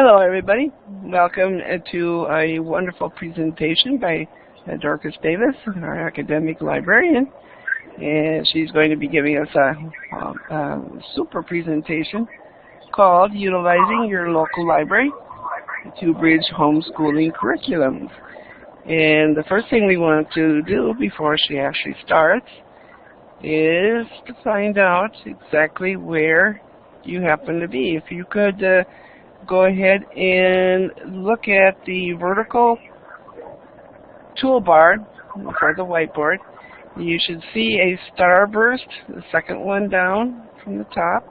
Hello, everybody. Welcome to a wonderful presentation by Dorcas Davis, our academic librarian. And she's going to be giving us a super presentation called Utilizing Your Local Library to Bridge Homeschooling Curriculums. And the first thing we want to do before she actually starts is to find out exactly where you happen to be. If you could go ahead and look at the vertical toolbar for the whiteboard. You should see a starburst, the second one down from the top.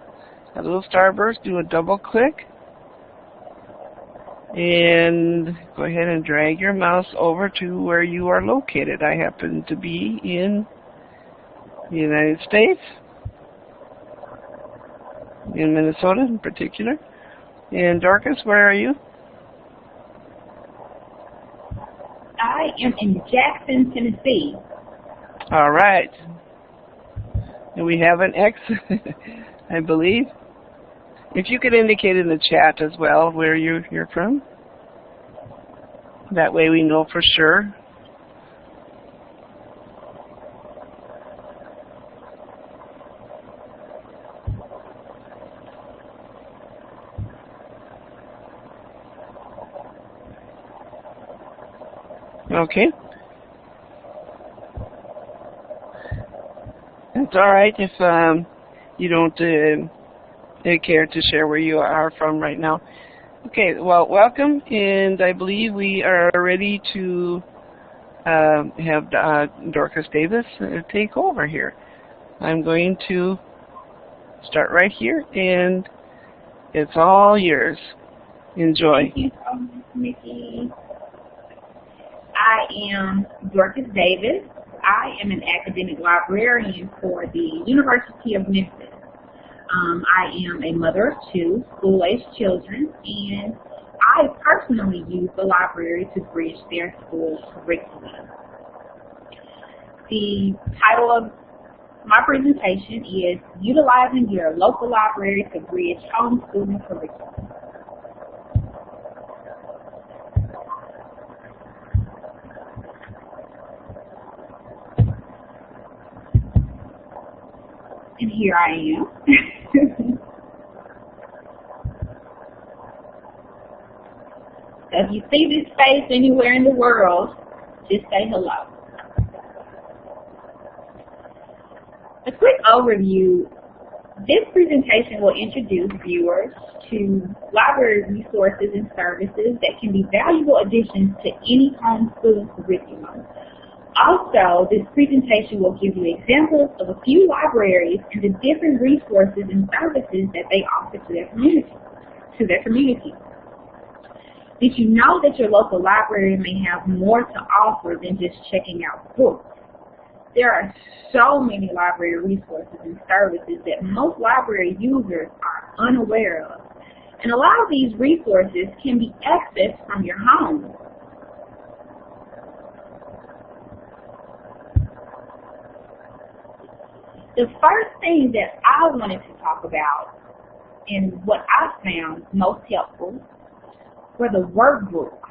A little starburst, do a double click. And go ahead and drag your mouse over to where you are located. I happen to be in the United States, in Minnesota in particular. And Dorcas, where are you? I am in Jackson, Tennessee. All right. And we have an X, I believe. If you could indicate in the chat as well where you're from. That way we know for sure. Okay. It's all right if you don't care to share where you are from right now. Okay, well, welcome, and I believe we are ready to have Dorcas Davis take over here. I'm going to start right here, and it's all yours. Enjoy. Thank you so much, Nikki. I am Dorcas Davis. I am an academic librarian for the University of Memphis. I am a mother of two school-aged children, and I personally use the library to bridge their school curriculum. The title of my presentation is Utilizing Your Local Library to Bridge Homeschooling Curriculum. And here I am. So if you see this face anywhere in the world, just say hello. A quick overview. This presentation will introduce viewers to library resources and services that can be valuable additions to any homeschooling curriculum. Also, this presentation will give you examples of a few libraries and the different resources and services that they offer to their community. Did you know that your local library may have more to offer than just checking out books? There are so many library resources and services that most library users are unaware of. And a lot of these resources can be accessed from your home. The first thing that I wanted to talk about and what I found most helpful were the workbooks.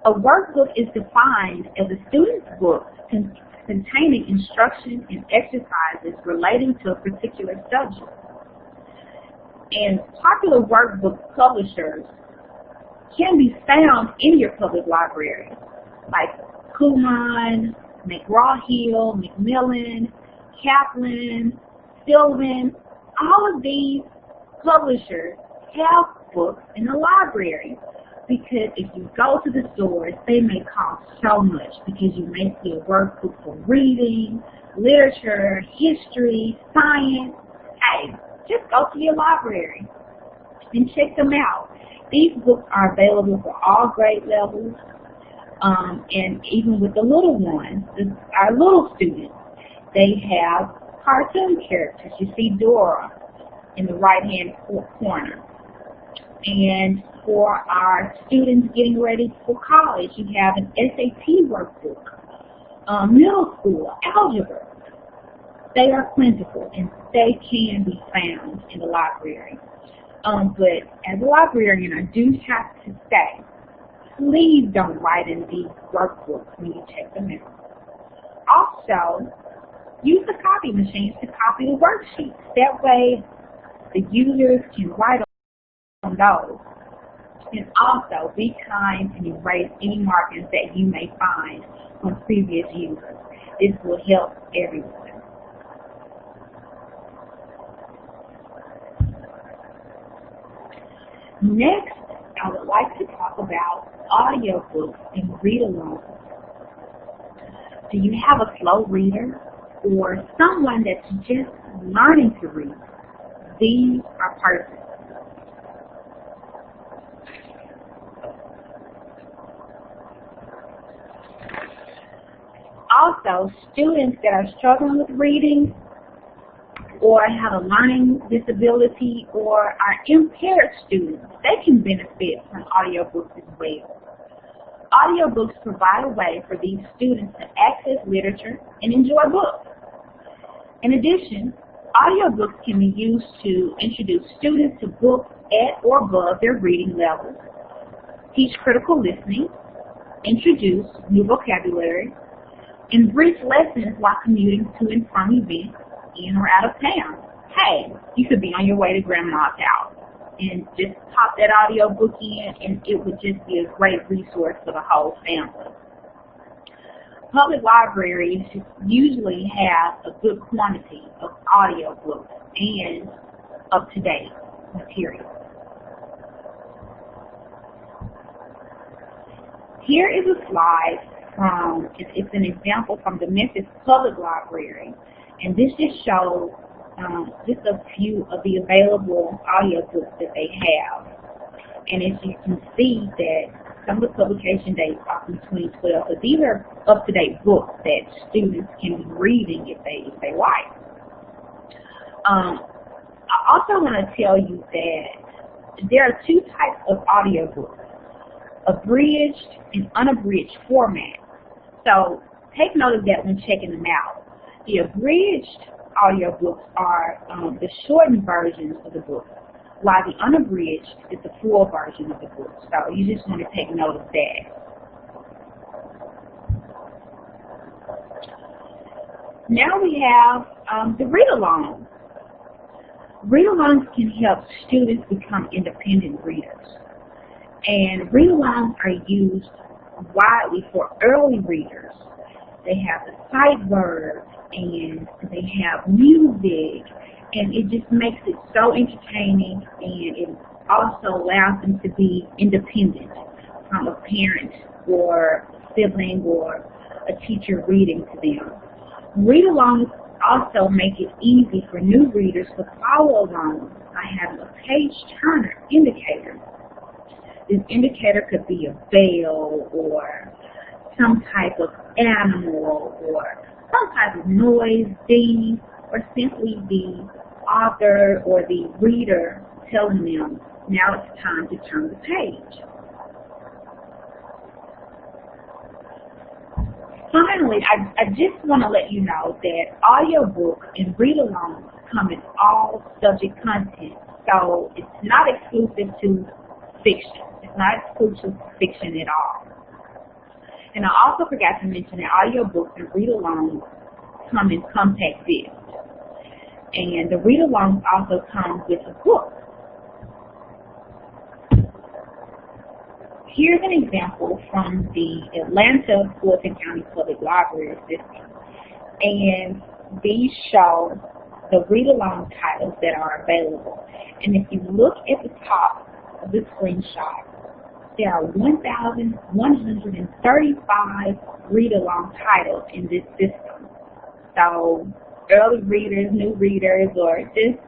A workbook is defined as a student's book containing instructions and exercises relating to a particular subject. And popular workbook publishers can be found in your public library, like Kumon, McGraw-Hill, Macmillan, Kaplan, Sylvan. All of these publishers have books in the library because if you go to the stores, they may cost so much because you may see a workbook for reading, literature, history, science. Hey, just go to your library and check them out. These books are available for all grade levels. And even with the little ones, our little students, they have cartoon characters. You see Dora in the right-hand corner. And for our students getting ready for college, you have an SAT workbook, middle school, algebra. They are plentiful and they can be found in the library. But as a librarian, I do have to say, please don't write in these workbooks when you check them out. Also, use the copy machines to copy the worksheets. That way, the users can write on those. And also, be kind and erase any markings that you may find on previous users. This will help everyone. Next, I would like to talk about audiobooks and read-alongs. Do you have a slow reader or someone that's just learning to read? These are perfect. Also, students that are struggling with reading or have a learning disability or are impaired students, they can benefit from audiobooks as well. Audiobooks provide a way for these students to access literature and enjoy books. In addition, audiobooks can be used to introduce students to books at or above their reading levels, teach critical listening, introduce new vocabulary, and brief lessons while commuting to and from events in or out of town. Hey, you could be on your way to grandma's house and just pop that audio book in, and it would just be a great resource for the whole family. Public libraries usually have a good quantity of audio books and up-to-date material. Here is a slide from, it's an example from the Memphis Public Library, and this just shows just a few of the available audiobooks that they have. And as you can see that some of the publication dates are from 2012, so these are up-to-date books that students can be reading if they like. I also want to tell you that there are two types of audiobooks, abridged and unabridged format. So take note of that when checking them out. The abridged audiobooks are the shortened versions of the book, while the unabridged is the full version of the book. So you just want to take note of that. Now we have the read-along. Read-alongs can help students become independent readers. And read-alongs are used widely for early readers. They have the sight words and they have music, and it just makes it so entertaining, and it also allows them to be independent from a parent or sibling or a teacher reading to them. Read-alongs also make it easy for new readers to follow along by having a page-turner indicator. This indicator could be a bell or some type of animal or some type of noise, ding, or simply the author or the reader telling them, now it's time to turn the page. Finally, I just want to let you know that audiobooks and read-alongs come in all subject content, so it's not exclusive to fiction. It's not exclusive to fiction at all. And I also forgot to mention that audiobooks and read-alongs come in compact discs. And the read-alongs also come with a book. Here's an example from the Atlanta Fulton County Public Library system. And these show the read-along titles that are available. And if you look at the top of the screenshot, there are 1,135 read-along titles in this system. So early readers, new readers, or just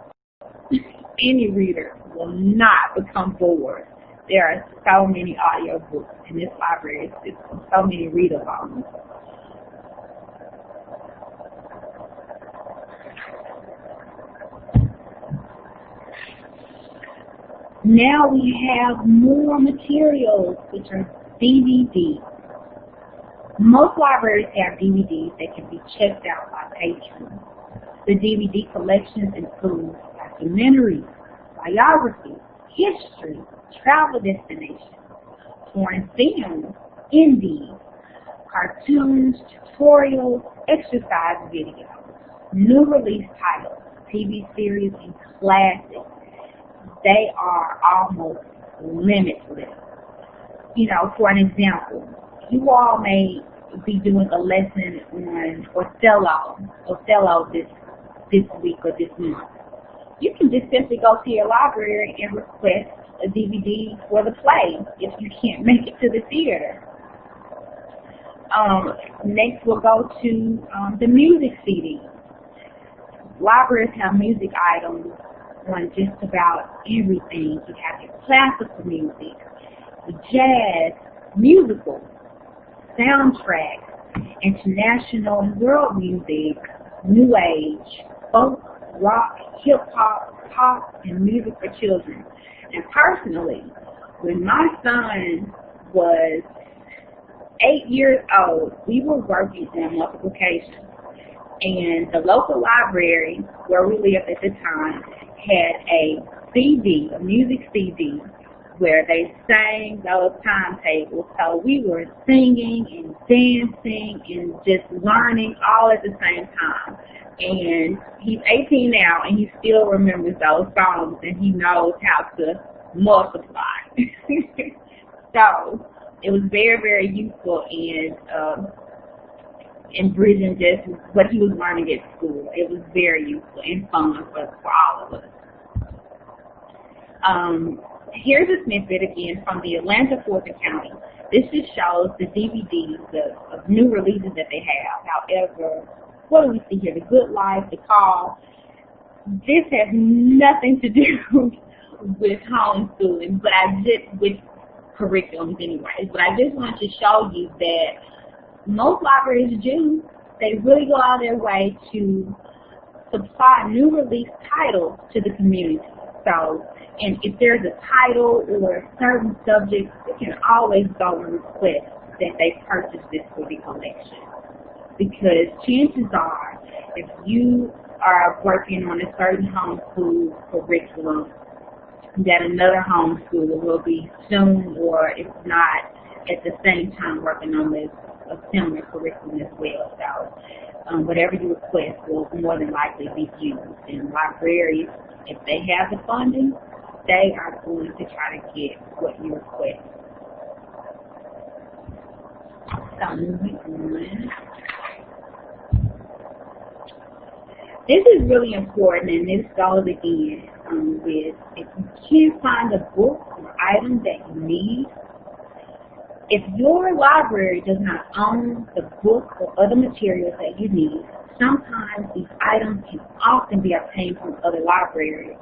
any reader will not become bored. There are so many audiobooks in this library system, so many read-alongs. Now we have more materials, which are DVDs. Most libraries have DVDs that can be checked out by patrons. The DVD collections include documentaries, biography, history, travel destinations, foreign films, indies, cartoons, tutorials, exercise videos, new release titles, TV series, and classics. They are almost limitless. You know, for an example, you all may be doing a lesson on Othello this week or this month. You can just simply go to your library and request a DVD for the play if you can't make it to the theater. Next, we'll go to the music CD. Libraries have music items on just about everything. You have your classical music, the jazz, musical, soundtracks, international and world music, new age, folk, rock, hip-hop, pop, and music for children. And personally, when my son was 8 years old, we were working on multiplication. And the local library where we lived at the time had a CD, a music CD, where they sang those timetables. So we were singing and dancing and just learning all at the same time. And he's 18 now, and he still remembers those songs, and he knows how to multiply. So it was very, very useful in bridging just what he was learning at school. It was very useful and fun for all of us. Here's a snippet again from the Atlanta Fulton County. This just shows the DVDs of new releases that they have. However, what do we see here? The Good Life, The Call. This has nothing to do with homeschooling, but with curriculums anyway. But I just want to show you that most libraries do. They really go out of their way to supply new release titles to the community. So, and if there's a title or a certain subject, you can always go and request that they purchase this for the collection. Because chances are, if you are working on a certain homeschool curriculum, that another homeschooler will be soon, or if not, at the same time working on a similar curriculum as well. So whatever you request will more than likely be used. And libraries, if they have the funding, they are going to try to get what you request. So moving on. This is really important, and this goes again with if you can't find a book or item that you need, if your library does not own the book or other materials that you need, sometimes these items can often be obtained from other libraries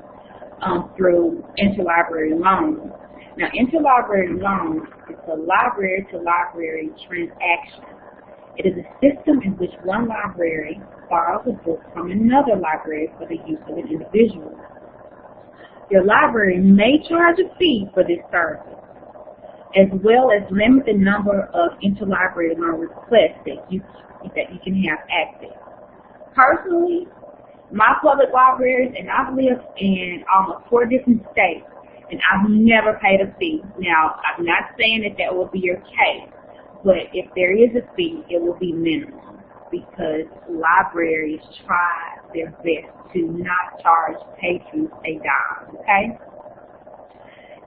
through interlibrary loans. Now, interlibrary loans is a library-to-library transaction. It is a system in which one library borrows a book from another library for the use of an individual. Your library may charge a fee for this service, as well as limit the number of interlibrary loan requests that you can have access. Personally, my public libraries, and I've lived in almost 4 different states, and I've never paid a fee. Now, I'm not saying that will be your case, but if there is a fee, it will be minimal, because libraries try their best to not charge patrons a dime, okay?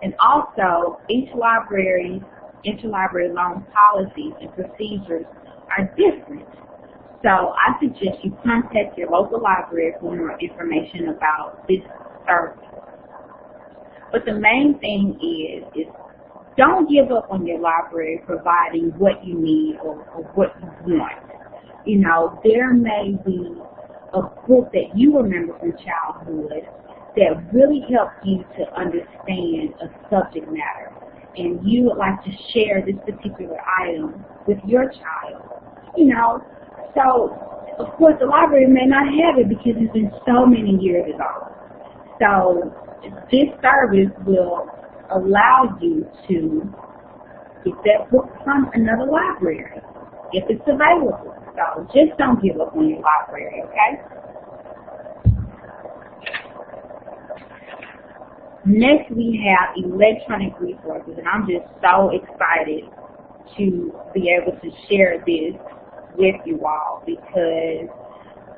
And also, each library's interlibrary loan policies and procedures are different. So I suggest you contact your local library for more information about this service. But the main thing is don't give up on your library providing what you need or what you want. You know, there may be a book that you remember from childhood that really helps you to understand a subject matter, and you would like to share this particular item with your child. You know, so of course the library may not have it because it's been so many years ago. So this service will allow you to get that book from another library if it's available. So just don't give up on your library, okay? Next, we have electronic resources, and I'm just so excited to be able to share this with you all because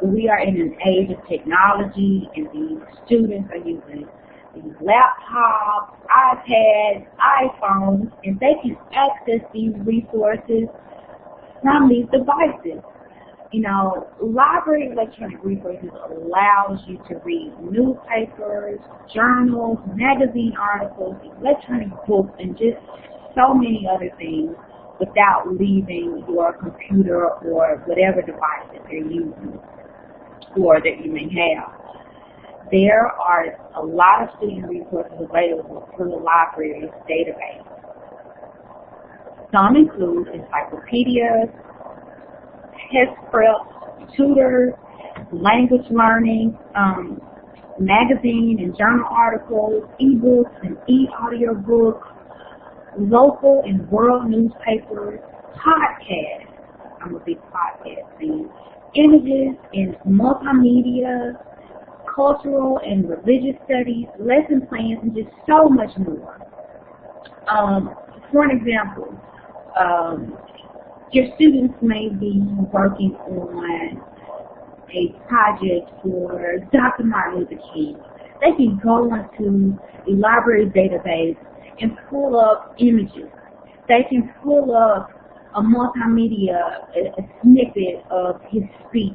we are in an age of technology, and these students are using these laptops, iPads, iPhones, and they can access these resources from these devices. You know, library electronic resources allows you to read newspapers, journals, magazine articles, electronic books, and just so many other things without leaving your computer or whatever device that you're using or that you may have. There are a lot of student resources available through the library's database. Some include encyclopedias, test prep, tutors, language learning, magazine and journal articles, ebooks and e-audio books, local and world newspapers, podcasts. I'm a big podcast fan. Images and multimedia, cultural and religious studies, lesson plans, and just so much more. For an example, your students may be working on a project for Dr. Martin Luther King. They can go into a library database and pull up images. They can pull up a multimedia, a snippet of his speech,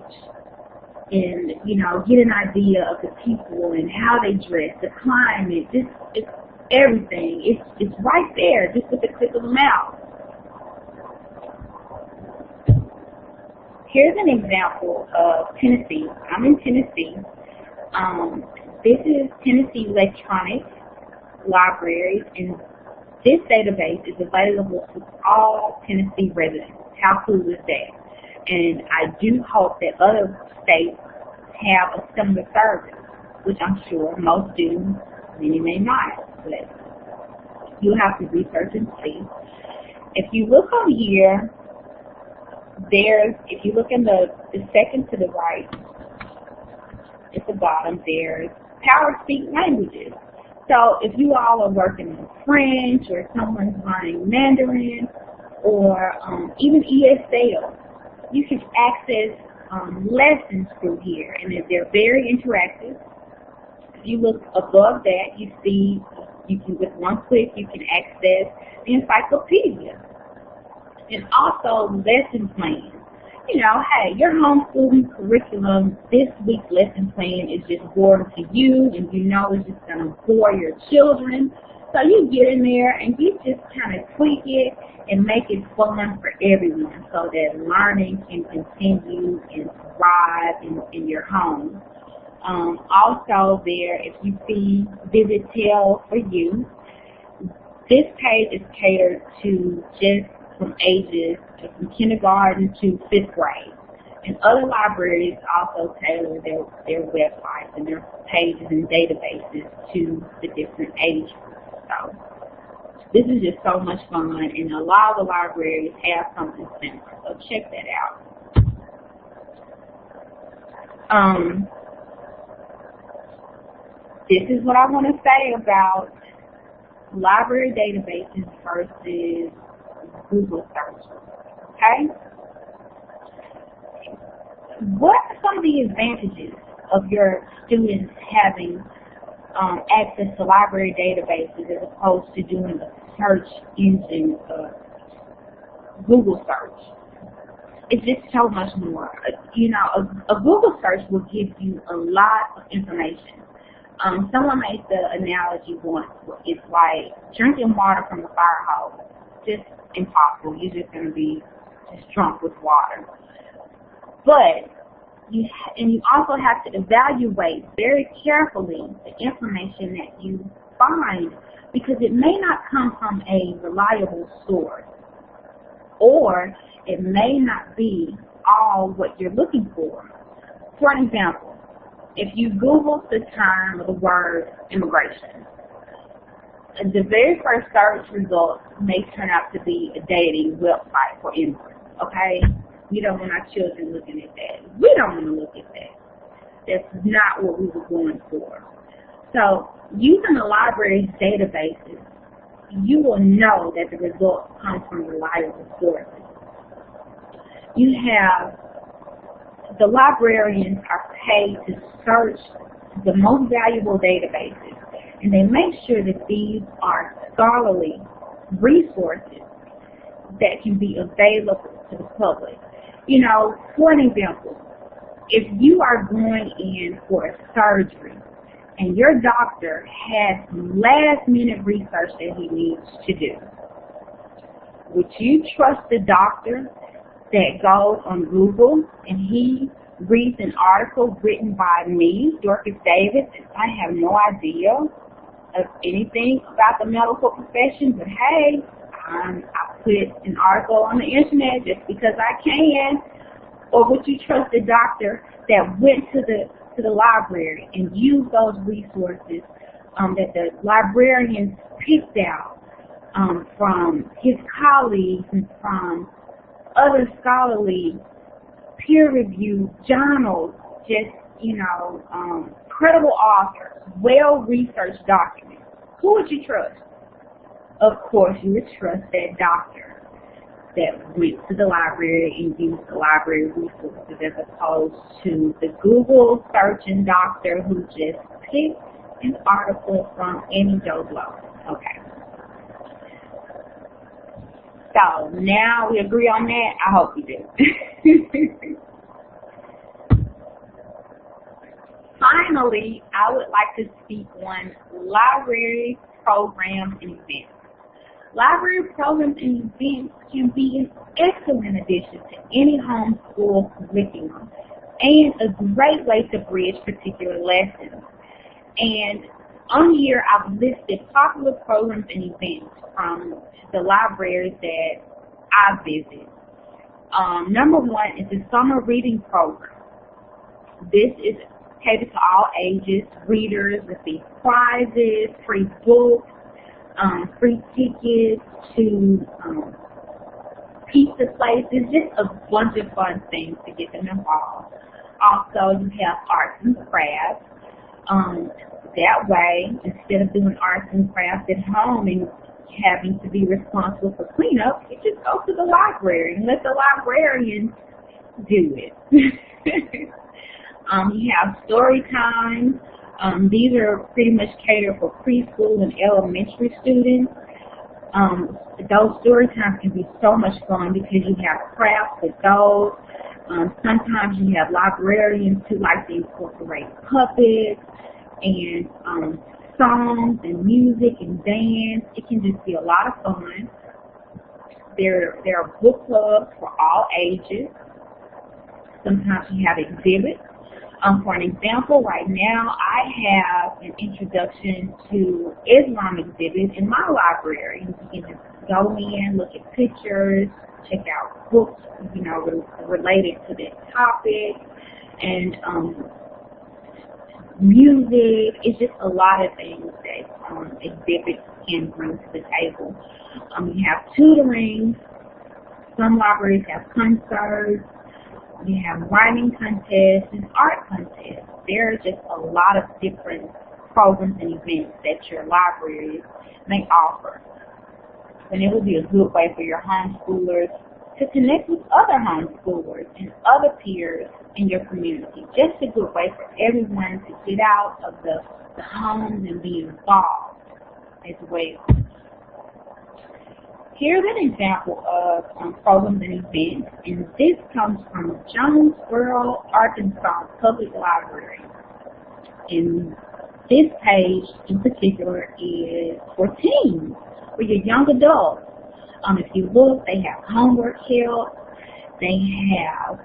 and get an idea of the people and how they dress, the climate, it's everything. It's right there, just with the click of a mouse. Here's an example of Tennessee. I'm in Tennessee. This is Tennessee Electronic Libraries, and this database is available to all Tennessee residents. How cool is that? And I do hope that other states have a similar service, which I'm sure most do, many may not, but you have to research and see. If you look on here, if you look in the second to the right, at the bottom, there's Power Speak Languages. So if you all are working in French, or someone's learning Mandarin, or even ESL, you can access lessons through here, and they're very interactive. If you look above that, you see with one click you can access the encyclopedia. And also lesson plans. Hey, your homeschooling curriculum, this week's lesson plan is just boring to you, and it's just going to bore your children. So you get in there and you just kind of tweak it and make it fun for everyone so that learning can continue and thrive in your home. Also there, if you see Visit Tell for You, this page is catered to just from ages from kindergarten to 5th grade. And other libraries also tailor their websites and their pages and databases to the different age groups. So this is just so much fun, and a lot of the libraries have something similar. So check that out. This is what I want to say about library databases versus Google search. Okay? What are some of the advantages of your students having access to library databases as opposed to doing a search engine, Google search? It's just so much more. A Google search will give you a lot of information. Someone made the analogy once. It's like drinking water from a fire hose. Just impossible. You're just going to be just drunk with water. But you also have to evaluate very carefully the information that you find, because it may not come from a reliable source, or it may not be all what you're looking for. For an example, if you Google the term or the word immigration, the very first search results may turn out to be a dating website for immigrants, okay? We don't want our children looking at that. We don't want to look at that. That's not what we were going for. So using the library's databases, you will know that the results come from reliable sources. You have the librarians are paid to search the most valuable databases, and they make sure that these are scholarly resources that can be available to the public. You know, for an example, if you are going in for a surgery and your doctor has last-minute research that he needs to do, would you trust the doctor that goes on Google and he reads an article written by me, Dorcas Davis, and I have no idea of anything about the medical profession, but hey, I put an article on the internet just because I can? Or would you trust the doctor that went to the library and used those resources that the librarians picked out from his colleagues and from other scholarly peer-reviewed journals, just, you know, credible authors, well-researched documents? Who would you trust? Of course, you would trust that doctor that went to the library and used the library resources, as opposed to the Google searching doctor who just picked an article from any Joe Blow. Okay. So now we agree on that? I hope we do. Finally, I would like to speak on library programs and events. Library programs and events can be an excellent addition to any homeschool curriculum and a great way to bridge particular lessons. And on here, I've listed popular programs and events from the libraries that I visit. Number one is the summer reading program. This is catered to all ages. Readers receive prizes, free books, free tickets to pizza places, just a bunch of fun things to get them involved. Also, you have arts and crafts. That way, instead of doing arts and crafts at home and having to be responsible for cleanup, you just go to the library and let the librarians do it. You have story time. These are pretty much catered for preschool and elementary students. Those story times can be so much fun because you have crafts with those. Sometimes you have librarians who like to incorporate puppets and songs and music and dance. It can just be a lot of fun. There are book clubs for all ages. Sometimes you have exhibits. For an example, right now I have an introduction to Islam exhibit in my library. You can just go in, look at pictures, check out books, you know, related to that topic, and music. It's just a lot of things that exhibits can bring to the table. You have tutoring. Some libraries have concerts. You have writing contests and art contests. There are just a lot of different programs and events that your libraries may offer. And it will be a good way for your homeschoolers to connect with other homeschoolers and other peers in your community. Just a good way for everyone to get out of the homes and be involved as well. Here's an example of programs and events, and this comes from Jonesboro, Arkansas Public Library. And this page in particular is for teens, for your young adults. If you look, they have homework help, they have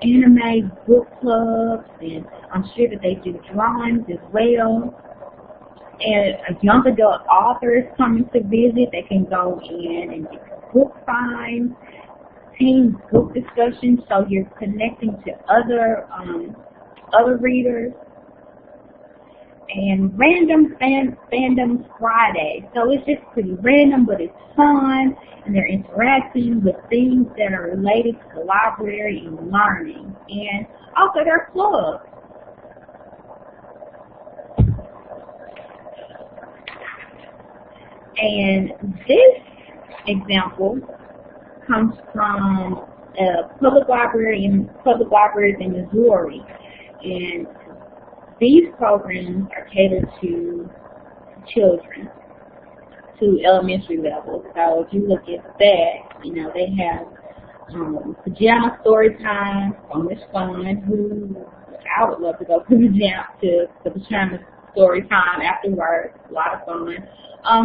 anime book clubs, and I'm sure that they do drawings as well. And a young adult author is coming to visit. They can go in and get book signs, team book discussions, so you're connecting to other readers. And random fandoms Friday. So it's just pretty random, but it's fun, and they're interacting with things that are related to the library and learning. And also there are clubs. And this example comes from public libraries in Missouri, and these programs are catered to children, to elementary level. So if you look at that, you know, they have pajama story time, so much fun. I would love to go to the pajama story time after work, a lot of fun.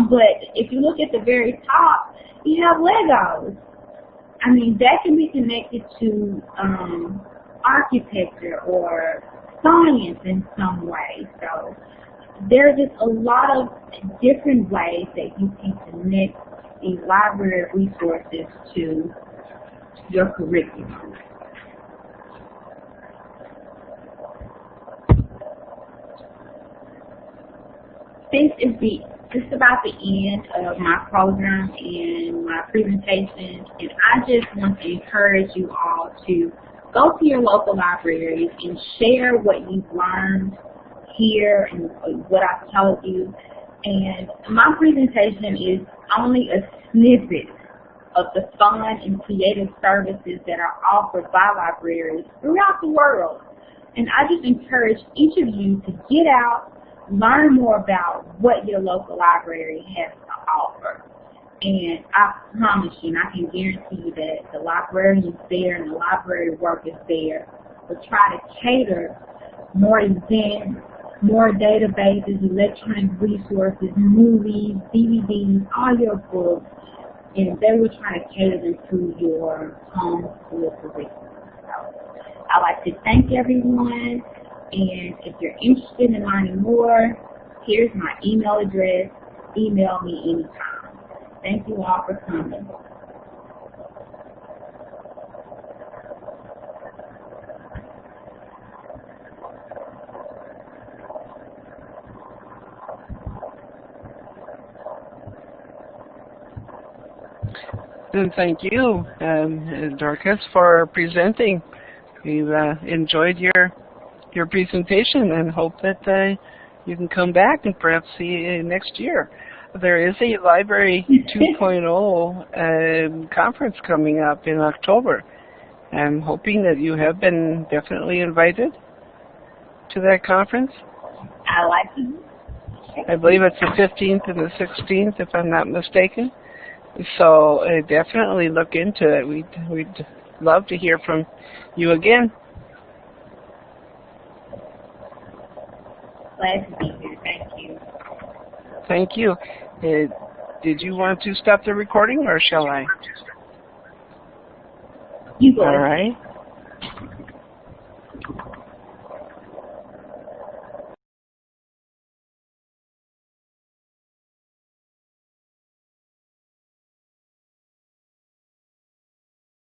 But if you look at the very top, you have Legos. I mean, that can be connected to architecture or science in some way. So there's just a lot of different ways that you can connect these library resources to your curriculum. This is just about the end of my program and my presentation, and I just want to encourage you all to go to your local libraries and share what you've learned here and what I've told you. And my presentation is only a snippet of the fun and creative services that are offered by libraries throughout the world. And I just encourage each of you to get out, learn more about what your local library has to offer. And I promise you, and I can guarantee you that the librarians there and the library workers there will try to cater more events, more databases, electronic resources, movies, DVDs, audiobooks, and they will try to cater them to your homeschool curriculum. So I'd like to thank everyone, and if you're interested in learning more, here's my email address. Email me anytime. Thank you all for coming. And thank you, Dorcas, for presenting. We've enjoyed your presentation and hope that you can come back and perhaps see you next year. There is a Library 2.0 conference coming up in October. I'm hoping that you have been definitely invited to that conference. I like you. I believe it's the 15th and the 16th, if I'm not mistaken. So definitely look into it. We'd love to hear from you again. Glad to be here. Thank you. Thank you. Did you want to stop the recording, or shall I? You go. All right.